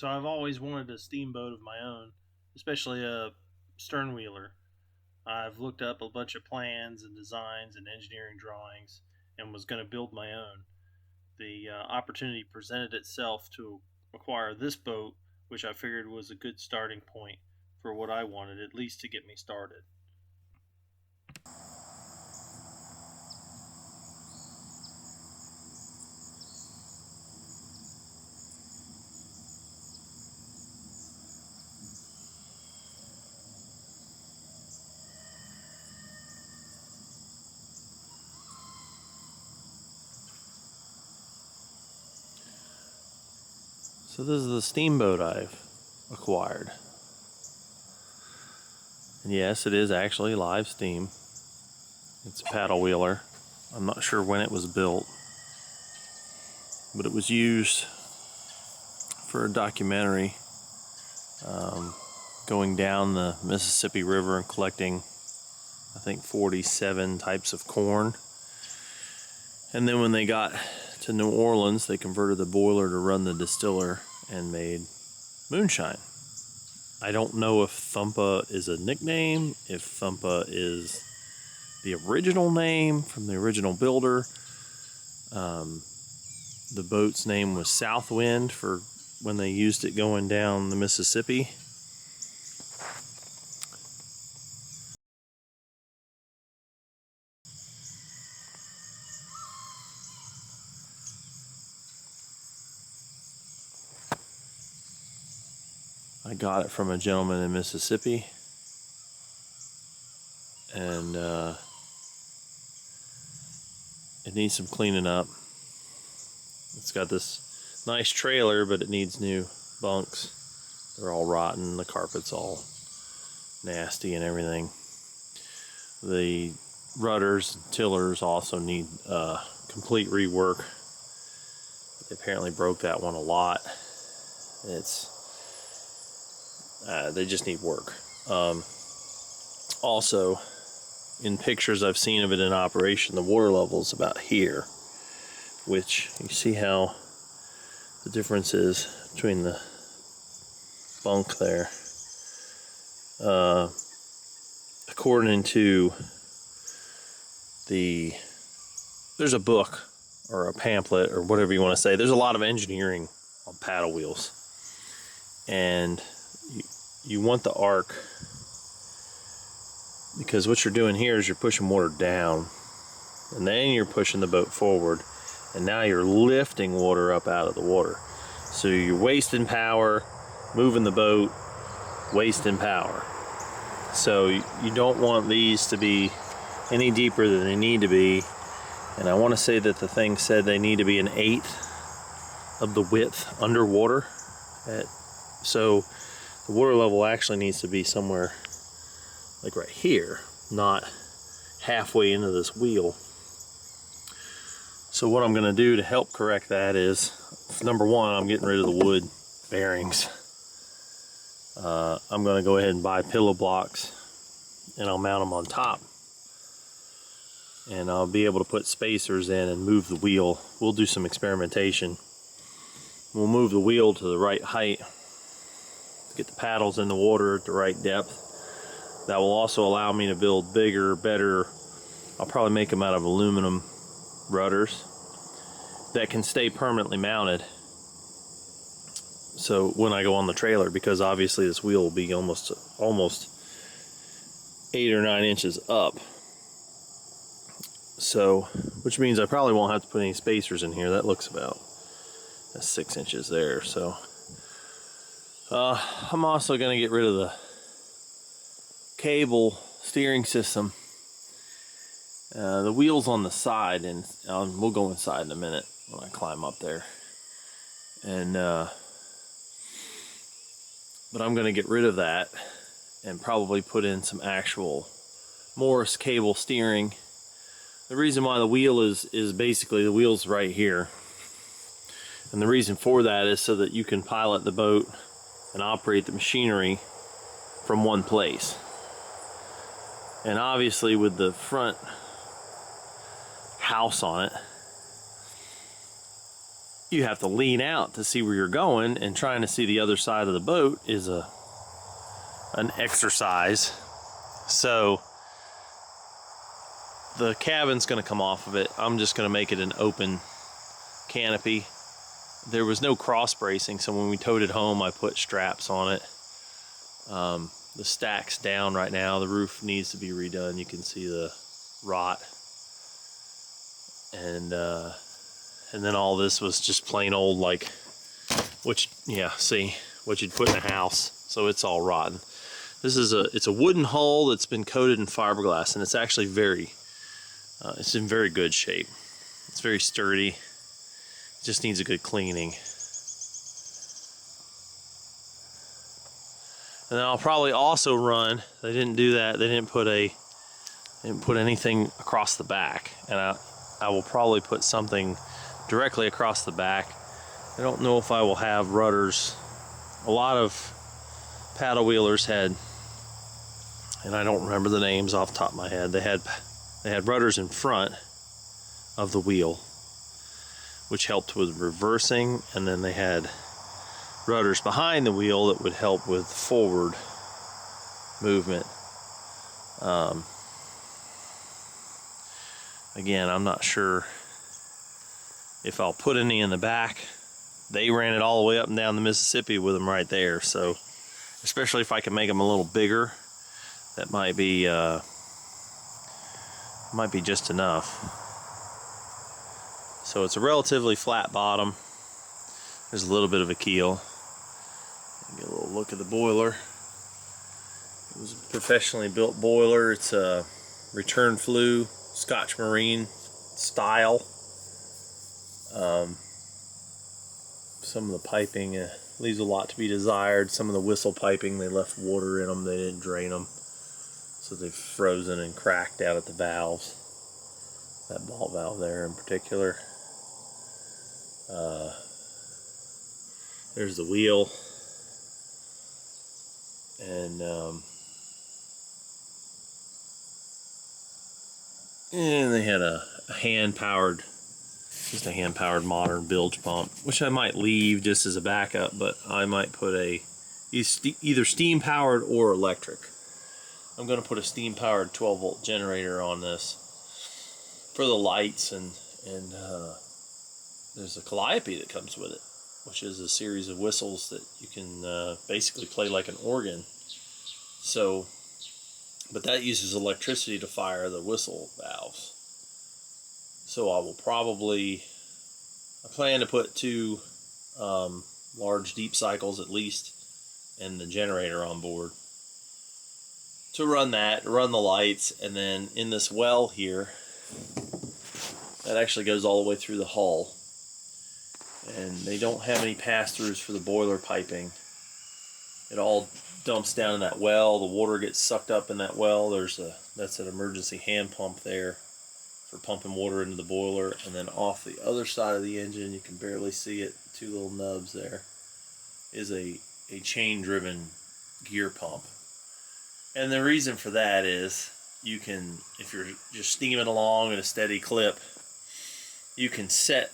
So I've always wanted a steamboat of my own, especially a sternwheeler. I've looked up a bunch of plans and designs and engineering drawings and was going to build my own. The opportunity presented itself to acquire this boat, which I figured was a good starting point for what I wanted, at least to get me started. So this is the steamboat I've acquired. And yes, it is actually live steam. It's a paddle wheeler. I'm not sure when it was built, but it was used for a documentary going down the Mississippi River and collecting, I think, 47 types of corn. And then when they got to New Orleans, they converted the boiler to run the distiller and made moonshine. I don't know if Thumpa is a nickname, if Thumpa is the original name from the original builder. The boat's name was Southwind for when they used it going down the Mississippi. I got it from a gentleman in Mississippi, and it needs some cleaning up. It's got this nice trailer, but it needs new bunks. They're all rotten, the carpet's all nasty and everything. The rudders and tillers also need complete rework. They apparently broke that one a lot. They just need work. Also, in pictures I've seen of it in operation, the water level is about here, which you see how the difference is between the bunk there. According to there's a book or a pamphlet or whatever you want to say. There's a lot of engineering on paddle wheels, and you want the arc, because what you're doing here is you're pushing water down, and then you're pushing the boat forward, and now you're lifting water up out of the water. So you're wasting power, moving the boat, wasting power. So you don't want these to be any deeper than they need to be. And I want to say that the thing said they need to be 1/8 of the width underwater. So the water level actually needs to be somewhere like right here, not halfway into this wheel. So what I'm going to do to help correct that is, number one, I'm getting rid of the wood bearings. I'm going to go ahead and buy pillow blocks, and I'll mount them on top. And I'll be able to put spacers in and move the wheel. We'll do some experimentation. We'll move the wheel to the right height, get the paddles in the water at the right depth. That will also allow me to build bigger, better, I'll probably make them out of aluminum rudders that can stay permanently mounted. So when I go on the trailer, because obviously this wheel will be almost 8 or 9 inches up. So, which means I probably won't have to put any spacers in here. That looks about 6 inches there. So I'm also going to get rid of the cable steering system. The wheel's on the side, and we'll go inside in a minute when I climb up there. And but I'm going to get rid of that and probably put in some actual Morse cable steering. The reason why the wheel is basically, the wheel's right here. And the reason for that is so that you can pilot the boat and operate the machinery from one place. And obviously with the front house on it, you have to lean out to see where you're going, and trying to see the other side of the boat is an exercise. So the cabin's going to come off of it. I'm just going to make it an open canopy. There was no cross bracing, so when we towed it home, I put straps on it. The stack's down right now. The roof needs to be redone. You can see the rot. And then all this was just plain old, like, see, what you'd put in a house. So it's all rotten. This is it's a wooden hull that's been coated in fiberglass, and it's actually it's in very good shape. It's very sturdy. It just needs a good cleaning. And then I'll probably also run, they didn't do that, they didn't put anything across the back. And I will probably put something directly across the back. I don't know if I will have rudders. A lot of paddle wheelers had, and I don't remember the names off the top of my head, they had rudders in front of the wheel, which helped with reversing, and then they had rudders behind the wheel that would help with forward movement. Again, I'm not sure if I'll put any in the back. They ran it all the way up and down the Mississippi with them right there, so especially if I can make them a little bigger, that might be just enough. So it's a relatively flat bottom. There's a little bit of a keel. Get a little look at the boiler. It was a professionally built boiler. It's a return flue, Scotch Marine style. Some of the piping leaves a lot to be desired. Some of the whistle piping, they left water in them. They didn't drain them. So they've frozen and cracked out at the valves. That ball valve there in particular. There's the wheel, and they had a hand-powered, just a hand-powered modern bilge pump, which I might leave just as a backup, but I might put either steam-powered or electric. I'm going to put a steam-powered 12-volt generator on this for the lights, and there's a calliope that comes with it, which is a series of whistles that you can basically play like an organ. So, but that uses electricity to fire the whistle valves. So I plan to put 2 large deep cycles at least, and the generator on board to run that, run the lights, and then in this well here, that actually goes all the way through the hull. And they don't have any pass-throughs for the boiler piping. It all dumps down in that well. The water gets sucked up in that well. That's an emergency hand pump there for pumping water into the boiler. And then off the other side of the engine, you can barely see it, 2 little nubs there, is a chain-driven gear pump. And the reason for that is you can, if you're just steaming along at a steady clip, you can set,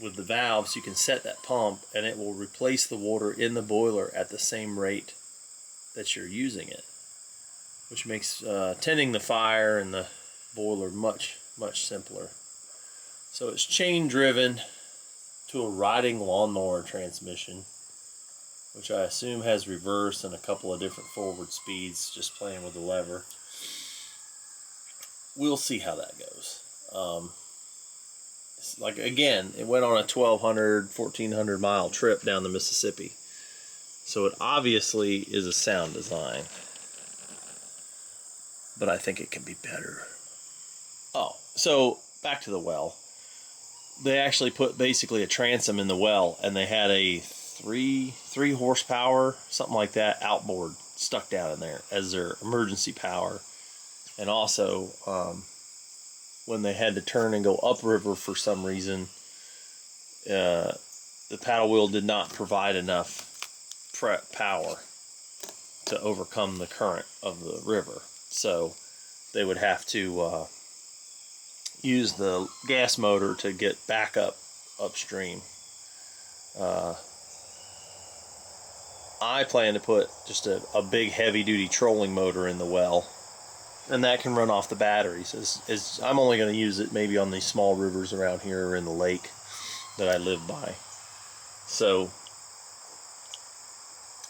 with the valves, you can set that pump and it will replace the water in the boiler at the same rate that you're using it, which makes tending the fire in the boiler much simpler. So it's chain driven to a riding lawnmower transmission, which I assume has reverse and a couple of different forward speeds, just playing with the lever. We'll see how that goes. Like, again, it went on a 1,400 mile trip down the Mississippi. So it obviously is a sound design. But I think it can be better. Oh, so back to the well. They actually put basically a transom in the well, and they had a 3 horsepower, something like that, outboard stuck down in there as their emergency power. And also, when they had to turn and go upriver for some reason, the paddle wheel did not provide enough power to overcome the current of the river. So they would have to use the gas motor to get back upstream. I plan to put just a big heavy-duty trolling motor in the well, and that can run off the batteries. As I'm only going to use it maybe on these small rivers around here or in the lake that I live by. So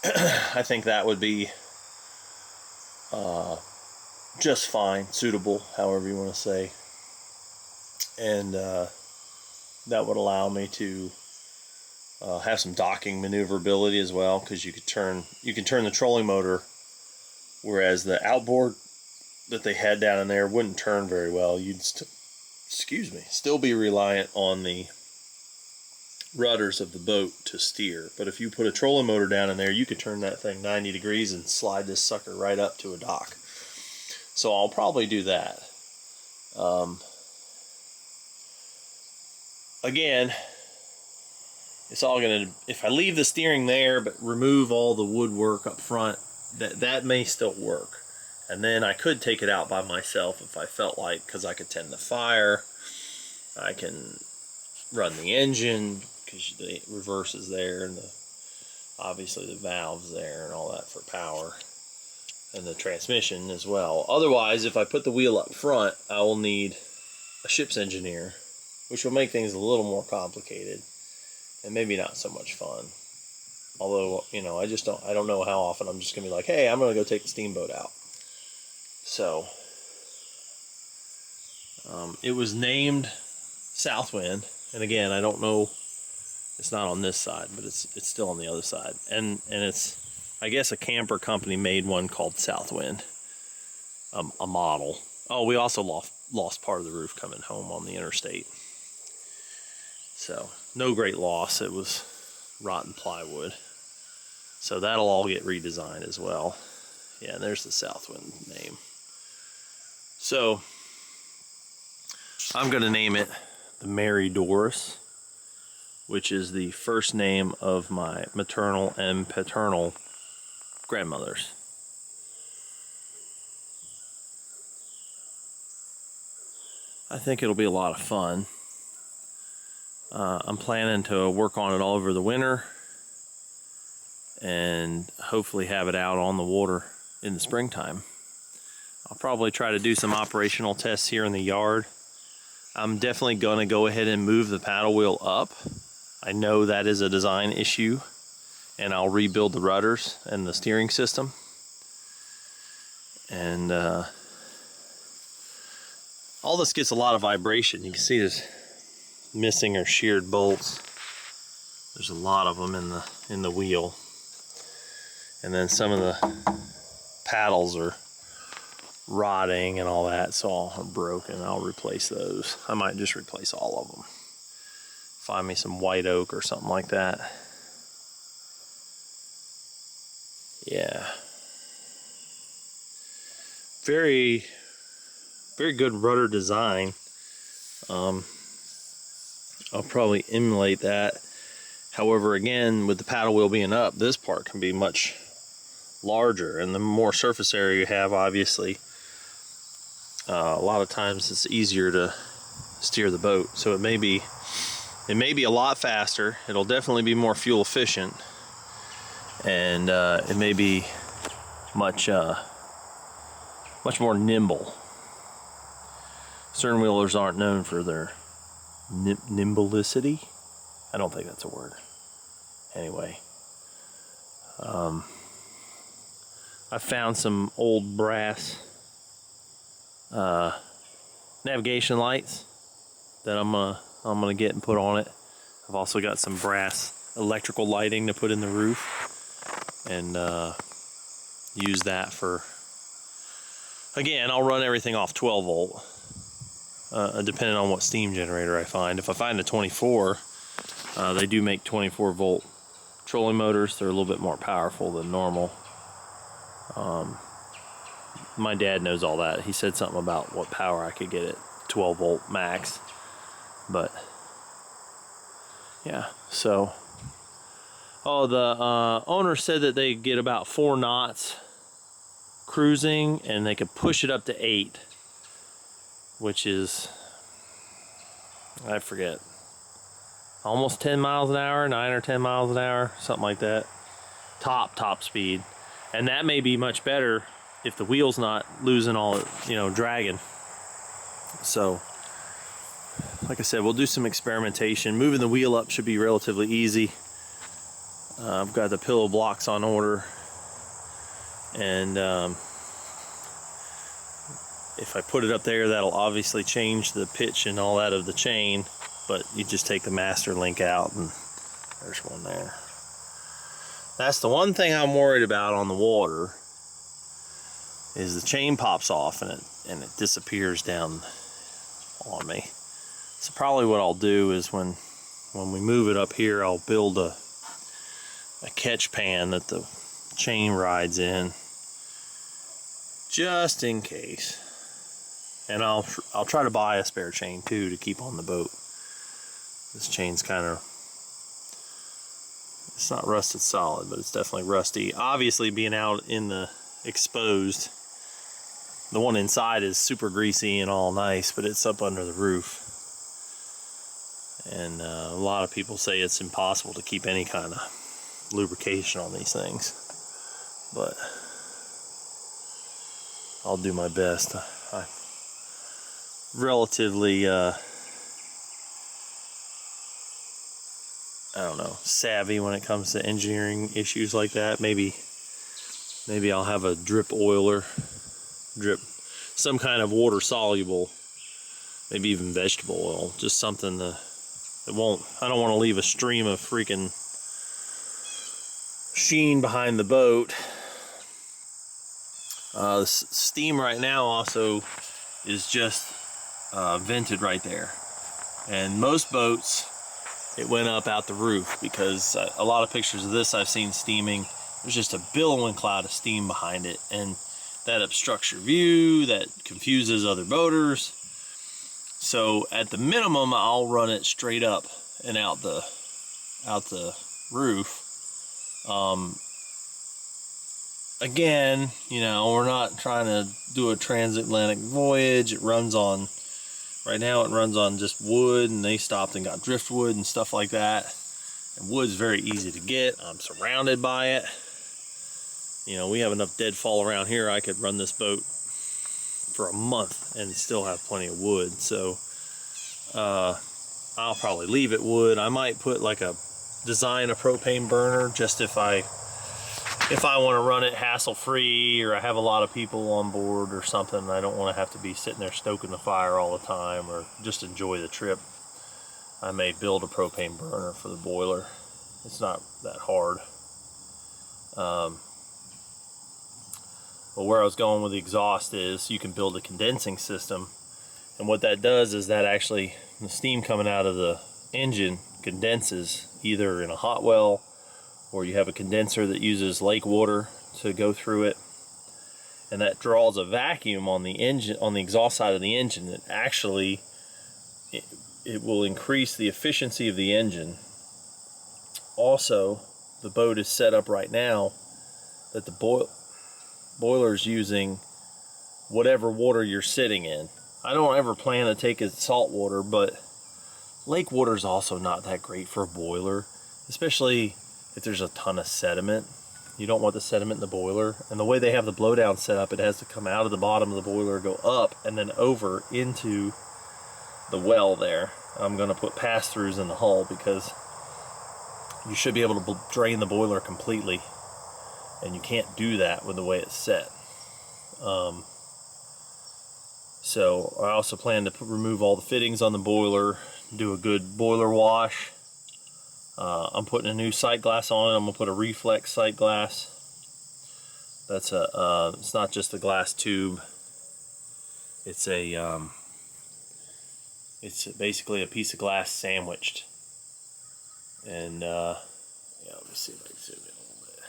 I think that would be just fine, suitable, however you want to say. And that would allow me to have some docking maneuverability as well, because you can turn the trolling motor, whereas the outboard that they had down in there wouldn't turn very well. You'd still be reliant on the rudders of the boat to steer. But if you put a trolling motor down in there, you could turn that thing 90 degrees and slide this sucker right up to a dock. So I'll probably do that. Again, it's all gonna, if I leave the steering there but remove all the woodwork up front, that may still work. And then I could take it out by myself if I felt like, because I could tend the fire, I can run the engine because the reverse is there, and obviously the valves there and all that for power, and the transmission as well. Otherwise, if I put the wheel up front, I will need a ship's engineer, which will make things a little more complicated and maybe not so much fun. Although, you know, I don't know how often I'm just gonna be like, hey, I'm gonna go take the steamboat out. So it was named Southwind, and again, I don't know, it's not on this side, but it's still on the other side, and it's, I guess, a camper company made one called Southwind, a model. Oh, we also lost part of the roof coming home on the interstate. So, no great loss. It was rotten plywood. So that'll all get redesigned as well. Yeah, and there's the Southwind name. So, I'm going to name it the Mary Doris, which is the first name of my maternal and paternal grandmothers. I think it'll be a lot of fun. I'm planning to work on it all over the winter and hopefully have it out on the water in the springtime. I'll probably try to do some operational tests here in the yard. I'm definitely going to go ahead and move the paddle wheel up. I know that is a design issue, and I'll rebuild the rudders and the steering system. And all this gets a lot of vibration. You can see there's missing or sheared bolts. There's a lot of them in the wheel, and then some of the paddles are rotting and all that, so all are broken. I'll replace those. I might just replace all of them. Find me some white oak or something like that. Yeah, very good rudder design. I'll probably emulate that. However, again, with the paddle wheel being up, this part can be much larger, and the more surface area you have, obviously, a lot of times it's easier to steer the boat. So it may be a lot faster. It'll definitely be more fuel efficient, and it may be much more nimble. Sternwheelers aren't known for their nimblicity. I don't think that's a word. Anyway, I found some old brass navigation lights that I'm gonna get and put on it. I've also got some brass electrical lighting to put in the roof, and use that for. Again, I'll run everything off 12 volt. Depending on what steam generator I find. If I find a 24, they do make 24 volt trolling motors. They're a little bit more powerful than normal. My dad knows all that. He said something about what power I could get at 12 volt max. But yeah, so the owner said that they get about 4 knots cruising, and they could push it up to 8. Which is, I forget, almost 10 miles an hour, 9 or 10 miles an hour, something like that. Top speed. And that may be much better if the wheel's not losing all, you know, dragging. So, like I said, we'll do some experimentation. Moving the wheel up should be relatively easy. I've got the pillow blocks on order. And if I put it up there, that'll obviously change the pitch and all that of the chain. But you just take the master link out, and there's one there. That's the one thing I'm worried about on the water, is the chain pops off and it disappears down on me. So probably what I'll do is when we move it up here, I'll build a catch pan that the chain rides in, just in case. And I'll try to buy a spare chain too to keep on the boat. This chain's kind of, it's not rusted solid, but it's definitely rusty. Obviously, being out in the exposed, the one inside is super greasy and all nice, but it's up under the roof. And a lot of people say it's impossible to keep any kind of lubrication on these things. But I'll do my best. I'm relatively, I don't know, savvy when it comes to engineering issues like that. Maybe I'll have a drip oiler, some kind of water soluble, maybe even vegetable oil, just something that won't, I don't want to leave a stream of freaking sheen behind the boat. The steam right now also is just vented right there. And most boats, it went up out the roof, because a lot of pictures of this I've seen steaming, there's just a billowing cloud of steam behind it, and that obstructs your view, that confuses other boaters. So at the minimum, I'll run it straight up and out the roof. Again, you know, we're not trying to do a transatlantic voyage. It runs on, right now it runs on just wood, and they stopped and got driftwood and stuff like that. And wood's very easy to get. I'm surrounded by it. You know, we have enough deadfall around here, I could run this boat for a month and still have plenty of wood. So I'll probably leave it wood. I might put like design a propane burner, just if I want to run it hassle-free, or I have a lot of people on board or something, and I don't want to have to be sitting there stoking the fire all the time, or just enjoy the trip. I may build a propane burner for the boiler. It's not that hard. But where I was going with the exhaust is, you can build a condensing system, and what that does is that actually the steam coming out of the engine condenses either in a hot well, or you have a condenser that uses lake water to go through it, and that draws a vacuum on the engine, on the exhaust side of the engine, that actually it will increase the efficiency of the engine. Also, the boat is set up right now that the boiler is using whatever water you're sitting in. I don't ever plan to take it salt water, but lake water is also not that great for a boiler, especially if there's a ton of sediment. You don't want the sediment in the boiler. And the way they have the blowdown set up, it has to come out of the bottom of the boiler, go up, and then over into the well there. I'm going to put pass-throughs in the hull, because you should be able to drain the boiler completely, and you can't do that with the way it's set. So I also plan to remove all the fittings on the boiler, do a good boiler wash. I'm putting a new sight glass on it. I'm gonna put a reflex sight glass. That's it's not just a glass tube. It's it's basically a piece of glass sandwiched. And yeah, let me see if I can zoom in a little bit.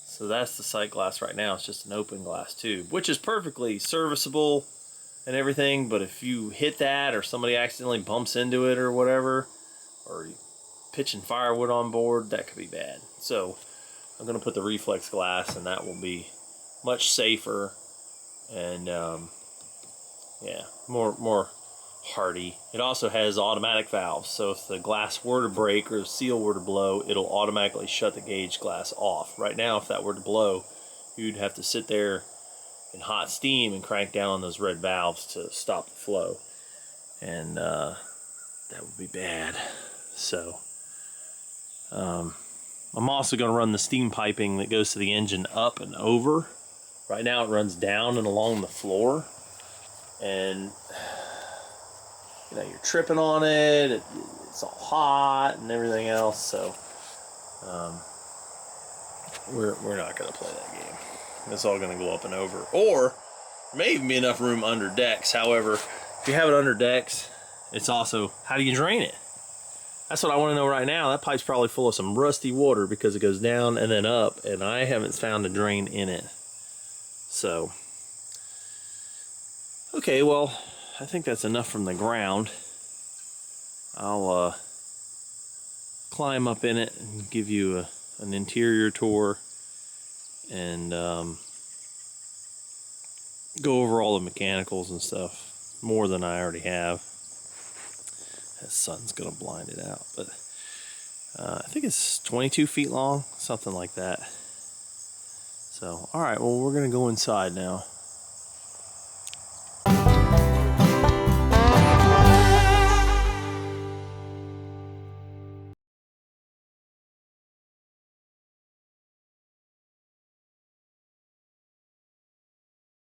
So that's the sight glass right now. It's just an open glass tube, which is perfectly serviceable and everything, but if you hit that, or somebody accidentally bumps into it or whatever, or pitching firewood on board, that could be bad. So I'm going to put the reflex glass, and that will be much safer, and yeah, more hardy. It also has automatic valves, so if the glass were to break or the seal were to blow, it'll automatically shut the gauge glass off. Right now, if that were to blow, you'd have to sit there in hot steam and crank down on those red valves to stop the flow, and that would be bad. So I'm also going to run the steam piping that goes to the engine up and over. Right now it runs down and along the floor, and you know, you're tripping on it, it's all hot and everything else, so we're not going to play that game. It's all going to go up and over. Or there may even be enough room under decks. However, if you have it under decks, it's also, how do you drain it? That's what I want to know right now. That pipe's probably full of some rusty water because it goes down and then up, and I haven't found a drain in it. So, okay, well, I think that's enough from the ground. I'll climb up in it and give you an interior tour and go over all the mechanicals and stuff, more than I already have. That sun's gonna blind it out, but I think it's 22 feet long, something like that. So, all right, well, we're gonna go inside now.